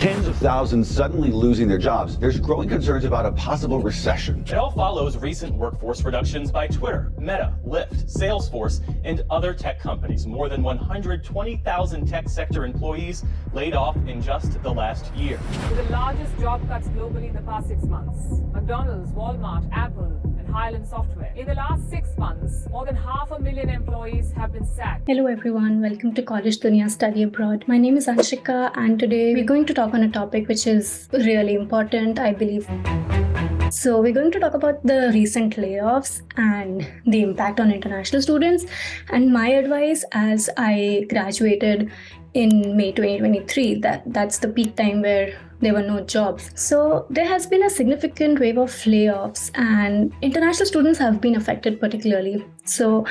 tens of thousands suddenly losing their jobs, there's growing concerns about a possible recession. It all follows recent workforce reductions by Twitter, Meta, Lyft, Salesforce, and other tech companies. More than 120,000 tech sector employees laid off in just the last year. With the largest job cuts globally in the past 6 months, McDonald's, Walmart, Apple, and Highland Software. In the last 6 months, more than 500,000 employees have been sacked. Hello everyone, welcome to College Dunia Study Abroad. My name is Anshika and today we're going to talk on a topic which is really important, I believe. So we're going to talk about the recent layoffs and the impact on international students, and my advice as I graduated in May 2023, that's the peak time where there were no jobs. So there has been a significant wave of layoffs and international students have been affected particularly. So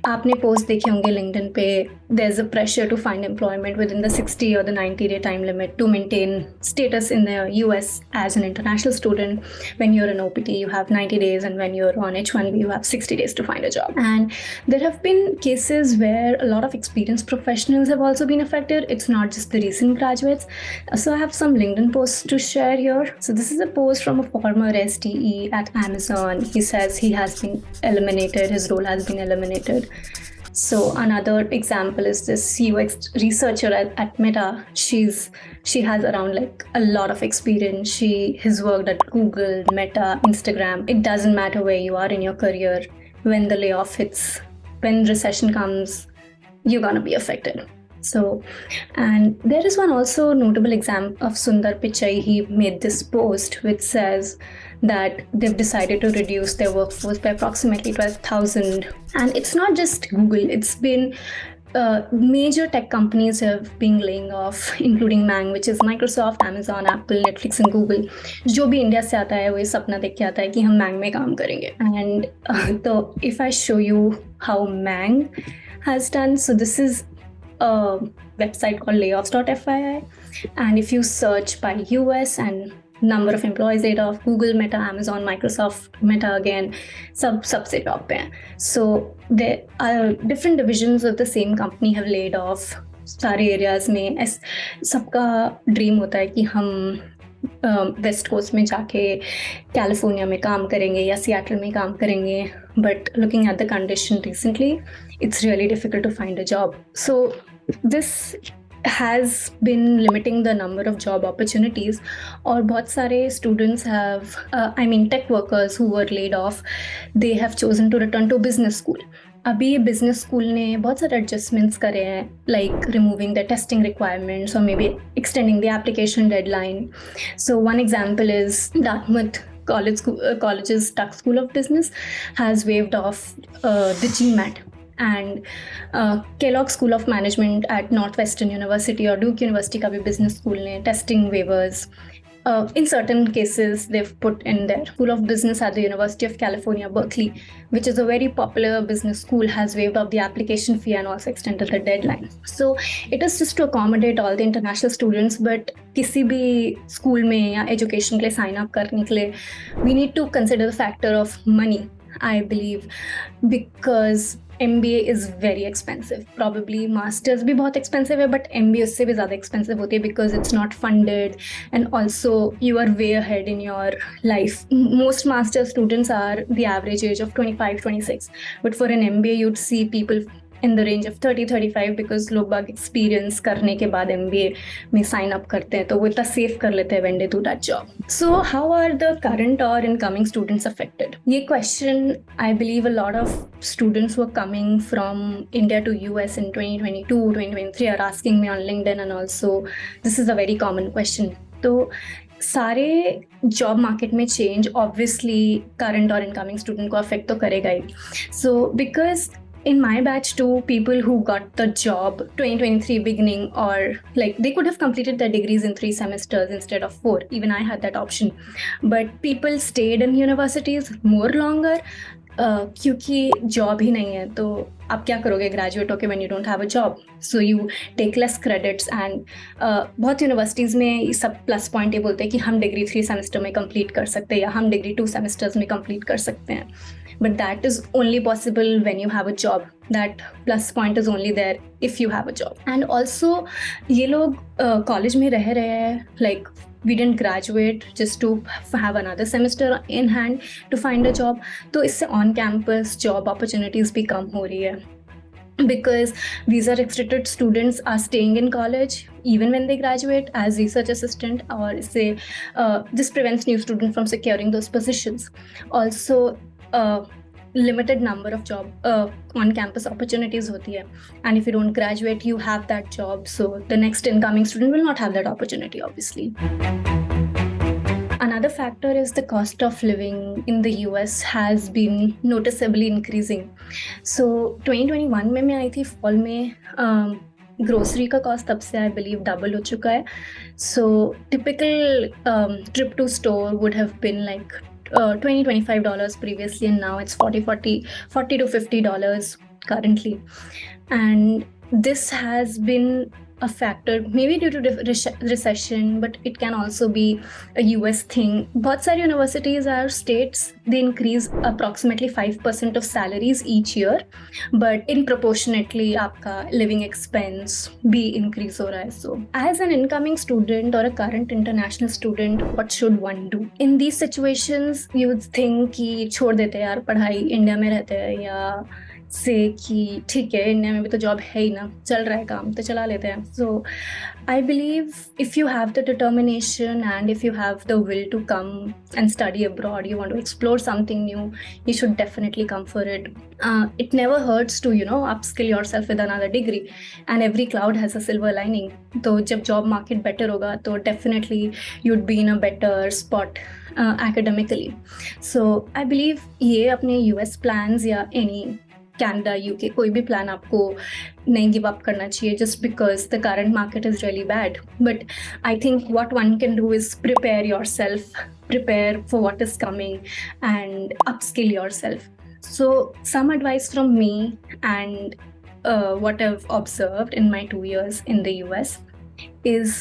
आपने post देखे होंगे LinkedIn पे, there's a pressure to find employment within the 60 or the 90-day time limit to maintain status in the US as an international student. When you're an OPT, you have 90 days, and when you're on H1B, you have 60 days to find a job. And there have been cases where a lot of experienced professionals have also been affected. It's not just the recent graduates. So I have some LinkedIn posts to share here. So this is a post from a former SDE at Amazon. He says he has been eliminated, his role has been eliminated. So another example is this UX researcher at Meta. She has around like a lot of experience. She has worked at Google, Meta, Instagram. It doesn't matter where you are in your career. When the layoff hits, when recession comes, you're gonna be affected. So, and there is one also notable example of Sundar Pichai. He made this post which says that they've decided to reduce their workforce by approximately 12,000. And it's not just Google, it's been major tech companies have been laying off, including MEngg, which is Microsoft, Amazon, Apple, Netflix and Google. जो भी India से आता है वो ये सपना देख के आता है कि हम MEngg में काम करेंगे. And so if I show you how MEngg has done, so this is a website called Layoffs.fyi, and if you search by US and number of employees laid off, Google, Meta, Amazon, Microsoft, Meta again, सबसे top पे हैं. So there are different divisions of the same company have laid off सारे areas में. सबका dream होता है कि हम वेस्ट कोस्ट में जाके कैलिफोर्निया में काम करेंगे या सियाटल में काम करेंगे, but looking at the condition recently, it's really difficult to find a job. So this has been limiting the number of job opportunities, और बहुत सारे students have, tech workers who were laid off, they have chosen to return to business school. अभी business school ने बहुत सारे adjustments करे हैं, like removing the testing requirements or maybe extending the application deadline. So one example is Dartmouth College's Tuck School of Business has waived off the GMAT, and Kellogg School of Management at Northwestern University or Duke University का भी business school ने testing waivers. In certain cases, they've put in their School of Business at the University of California, Berkeley, which is a very popular business school, has waived off the application fee and also extended the deadline. So it is just to accommodate all the international students, but किसी भी school में या education के लिए sign up करने के लिए, we need to consider the factor of money, I believe, because MBA is very expensive. Probably masters भी बहुत expensive है, but MBA उससे भी ज़्यादा expensive होती है because it's not funded, and also you are way ahead in your life. Most master students are the average age of 25, 26, but for an MBA you'd see people in the range of 30, 35 because लोग बाग experience करने के बाद MBA में sign up करते हैं, तो वो इतना save कर लेते हैं when they do that job. So how are the current or incoming students affected? ये question, I believe a lot of students who are coming from India to US in 2022, 2023 are asking me on LinkedIn, and also this is a very common question. तो सारे job market में change obviously current और incoming student को affect तो करेगा ही. So because in my batch too, people who got the job 2023 beginning, or like they could have completed their degrees in 3 semesters instead of 4. Even I had that option. But people stayed in universities more longer. क्योंकि job ही नहीं है तो आप क्या करोगे graduate होके when you don't have a job, so you take less credits and बहुत यूनिवर्सिटीज़ में ये सब प्लस पॉइंट ये बोलते हैं कि हम डिग्री 3 सेमेस्टर में कंप्लीट कर सकते हैं या हम डिग्री 2 सेमेस्टर्स में कंप्लीट कर सकते हैं, but that is only possible when you have a job. That plus point is only there if you have a job. And also ये लोग कॉलेज में रह रहे हैं, like we didn't graduate just to have another semester in hand to find a job. तो इससे on campus job opportunities भी कम हो रही है because visa restricted students are staying in college even when they graduate as research assistant, और इससे this prevents new students from securing those positions. Also limited number of job on campus opportunities होती है, and if you don't graduate you have that job, so the next incoming student will not have that opportunity obviously. Another factor is the cost of living in the US has been noticeably increasing. So 2021 में मैं आई थी fall में, grocery का cost तब से I believe double हो चुका है. So typical trip to store would have been like $20-25 previously, and now it's $40 to $50 currently. And this has been a factor maybe due to recession, but it can also be a US thing. बहुत सारी universities or states, they increase approximately 5% of salaries each year, but in proportionately आपका living expense भी increase हो रहा है. So as an incoming student or a current international student, what should one do in these situations? You would think कि छोड़ देते हैं यार पढ़ाई, इंडिया में रहते हैं, या से कि ठीक है इंडिया में भी तो जॉब है ही ना, चल रहा है काम तो चला लेते हैं. So I believe if you have the determination and if you have the will to come and study abroad, you want to explore something new, you should definitely come for it. It never hurts to upskill yourself with another degree, and every cloud has a silver lining. तो जब job market better होगा तो definitely you'd be in a better spot academically. So I believe ये अपने US plans या any Canada, UK, कोई भी plan आपको नहीं गिव अप करना चाहिए just because the current market is really bad. But I think what one can do is prepare yourself, prepare for what is coming and upskill yourself. So some advice from me and what I've observed in my 2 years in the US is,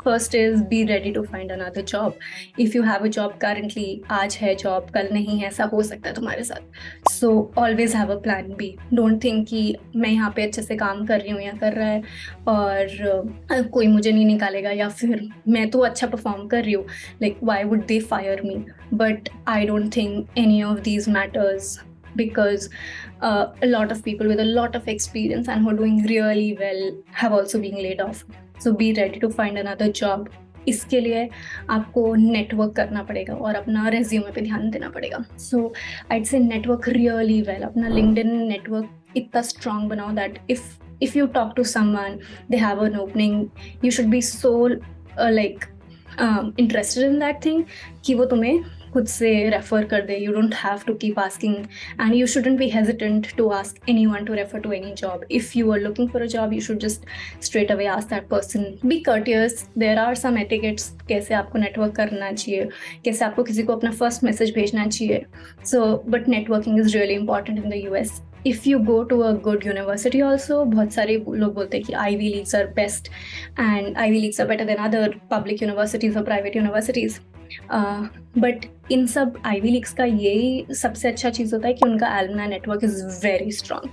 first is be ready to find another job. If you have a job currently, आज है job, कल नहीं है, ऐसा हो सकता है तुम्हारे साथ. So always have a plan B. Don't think कि मैं यहाँ पे अच्छे से काम कर रही हूँ या कर रहा है और कोई मुझे नहीं निकालेगा, या फिर मैं तो अच्छा परफॉर्म कर रही हूँ, like why would they fire me? But I don't think any of these matters, because a lot of people with a lot of experience and who are doing really well have also been laid off. So be ready to find another job. इसके लिए आपको network करना पड़ेगा और अपना resume पे ध्यान देना पड़ेगा. सो I'd say network really well. अपना LinkedIn नेटवर्क इतना स्ट्रॉन्ग बनाओ that if you talk to someone, they have an opening, you should be so interested in that thing कि वो तुम्हें खुद से रेफर कर दे. You don't have to keep asking, and you shouldn't be hesitant to ask anyone to refer to any job. If you are looking for a job, you should just straight away ask that person. Be courteous. There are some etiquettes, कैसे आपको network करना चाहिए, कैसे आपको किसी को अपना first message भेजना चाहिए. So but networking is really important in the US. If you go to a good university also, बहुत सारे लोग बोलते हैं कि Ivy Leagues are best and Ivy Leagues are better than other public universities or private universities. But in सब ivy leagues का यही सबसे अच्छा चीज़ होता है कि उनका alumni network is very strong.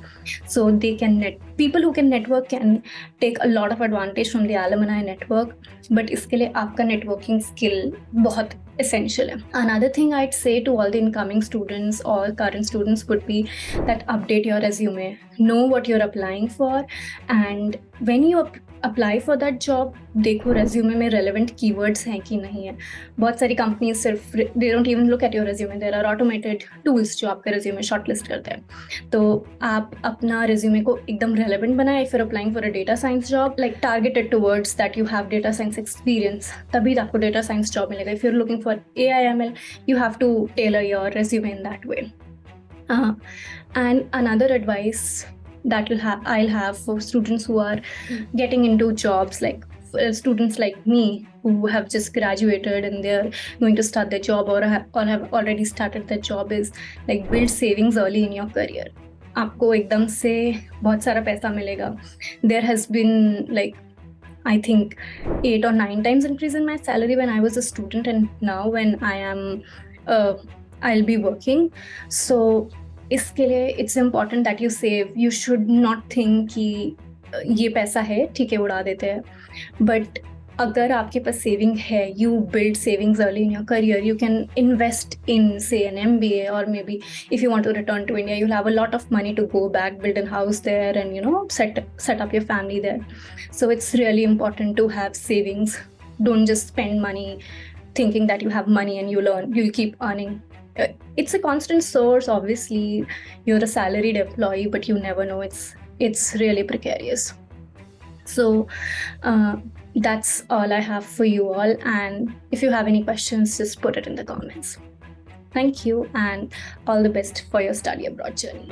So they can people who can network can take a lot of advantage from the alumni network. But इसके लिए आपका networking skill बहुत essential है. Another thing I'd say to all the incoming students or current students would be that update your resume. Know what you're applying for, and when you apply for that job, देखो resume में relevant keywords हैं कि नहीं है. बहुत सारी companies सिर्फ they don't even look at your resume. There are automated tools जो आपका resume shortlist करते हैं. तो आप अपना resume को एकदम relevant बनाएं. If you're applying for a data science job, like targeted towards that you have data science experience, तभी आपको data science job मिलेगा. If you're looking for AI/ML, you have to tailor your resume in that way. And another advice that I'll have for students who are getting into jobs, like students like me who have just graduated and they're going to start their job or have already started their job is like build savings early in your career. आपको एकदम से बहुत सारा पैसा मिलेगा. There has been like I think 8 or 9 times increase in my salary when I was a student and now when I am I'll be working. So इसके लिए it's important that you save. You should not think कि ये पैसा है ठीक है उड़ा देते हैं. But अगर आपके पास सेविंग है, you build savings early in your career. You can invest in say an MBA or maybe if you want to return to India, you'll have a lot of money to go back, build a house there, and set up your family there. So it's really important to have savings. Don't just spend money thinking that you have money and you'll keep earning. It's a constant source. Obviously, you're a salaried employee, but you never know. It's really precarious. So that's all I have for you all. And if you have any questions, just put it in the comments. Thank you and all the best for your study abroad journey.